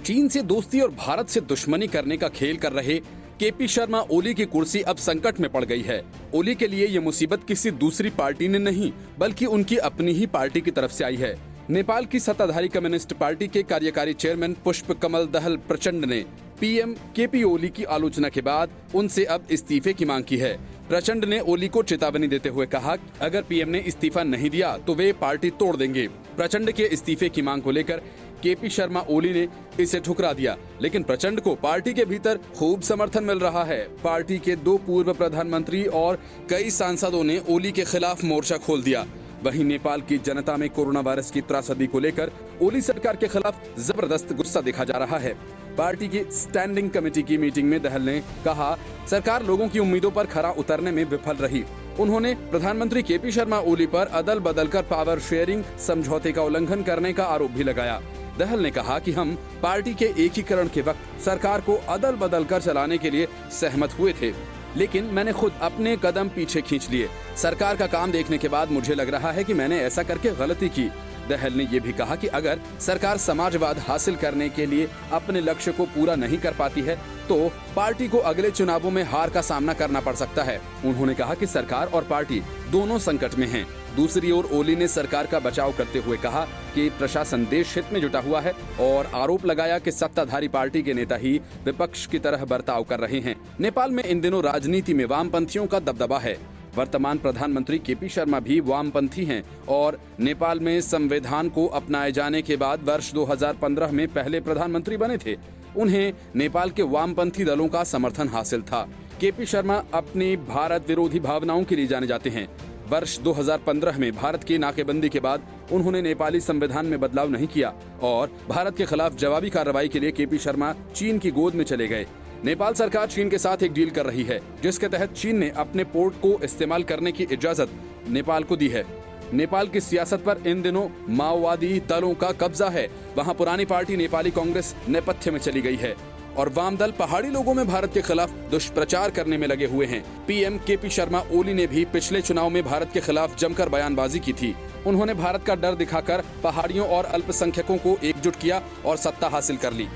चीन से दोस्ती और भारत से दुश्मनी करने का खेल कर रहे केपी शर्मा ओली की कुर्सी अब संकट में पड़ गई है। ओली के लिए ये मुसीबत किसी दूसरी पार्टी ने नहीं बल्कि उनकी अपनी ही पार्टी की तरफ से आई है। नेपाल की सत्ताधारी कम्युनिस्ट पार्टी के कार्यकारी चेयरमैन पुष्प कमल दहल प्रचंड ने पीएम केपी ओली की आलोचना के बाद उनसे अब इस्तीफे की मांग की है। प्रचंड ने ओली को चेतावनी देते हुए कहा, अगर पीएम ने इस्तीफा नहीं दिया तो वे पार्टी तोड़ देंगे। प्रचंड के इस्तीफे की मांग को लेकर केपी शर्मा ओली ने इसे ठुकरा दिया, लेकिन प्रचंड को पार्टी के भीतर खूब समर्थन मिल रहा है। पार्टी के 2 पूर्व प्रधानमंत्री और कई सांसदों ने ओली के खिलाफ मोर्चा खोल दिया। वहीं नेपाल की जनता में कोरोना वायरस की त्रासदी को लेकर ओली सरकार के खिलाफ जबरदस्त गुस्सा देखा जा रहा है। पार्टी की स्टैंडिंग कमेटी की मीटिंग में दहल ने कहा, सरकार लोगों की उम्मीदों पर खरा उतरने में विफल रही। उन्होंने प्रधानमंत्री केपी शर्मा ओली पर अदल बदल कर पावर शेयरिंग समझौते का उल्लंघन करने का आरोप भी लगाया। दहल ने कहा कि हम पार्टी के एकीकरण के वक्त सरकार को अदल बदल कर चलाने के लिए सहमत हुए थे, लेकिन मैंने खुद अपने कदम पीछे खींच लिए। सरकार का काम देखने के बाद मुझे लग रहा है कि मैंने ऐसा करके गलती की। दहल ने ये भी कहा कि अगर सरकार समाजवाद हासिल करने के लिए अपने लक्ष्य को पूरा नहीं कर पाती है तो पार्टी को अगले चुनावों में हार का सामना करना पड़ सकता है। उन्होंने कहा कि सरकार और पार्टी दोनों संकट में हैं। दूसरी ओर ओली ने सरकार का बचाव करते हुए कहा कि प्रशासन देश हित में जुटा हुआ है और आरोप लगाया कि सत्ताधारी पार्टी के नेता ही विपक्ष की तरह बर्ताव कर रहे हैं। नेपाल में इन दिनों राजनीति में वामपंथियों का दबदबा है। वर्तमान प्रधानमंत्री केपी शर्मा भी वामपंथी हैं और नेपाल में संविधान को अपनाए जाने के बाद वर्ष 2015 में पहले प्रधानमंत्री बने थे। उन्हें नेपाल के वामपंथी दलों का समर्थन हासिल था। केपी शर्मा अपनी भारत विरोधी भावनाओं के लिए जाने जाते हैं। वर्ष 2015 में भारत की नाकेबंदी के बाद उन्होंने नेपाली संविधान में बदलाव नहीं किया और भारत के खिलाफ जवाबी कार्रवाई के लिए केपी शर्मा चीन की गोद में चले गए। नेपाल सरकार चीन के साथ एक डील कर रही है, जिसके तहत चीन ने अपने पोर्ट को इस्तेमाल करने की इजाजत नेपाल को दी है। नेपाल की सियासत पर इन दिनों माओवादी दलों का कब्जा है। वहां पुरानी पार्टी नेपाली कांग्रेस नेपथ्य में चली गई है और वाम दल पहाड़ी लोगों में भारत के खिलाफ दुष्प्रचार करने में लगे हुए हैं। पीएम केपी शर्मा ओली ने भी पिछले चुनाव में भारत के खिलाफ जमकर बयानबाजी की थी। उन्होंने भारत का डर दिखाकर पहाड़ियों और अल्पसंख्यकों को एकजुट किया और सत्ता हासिल कर ली।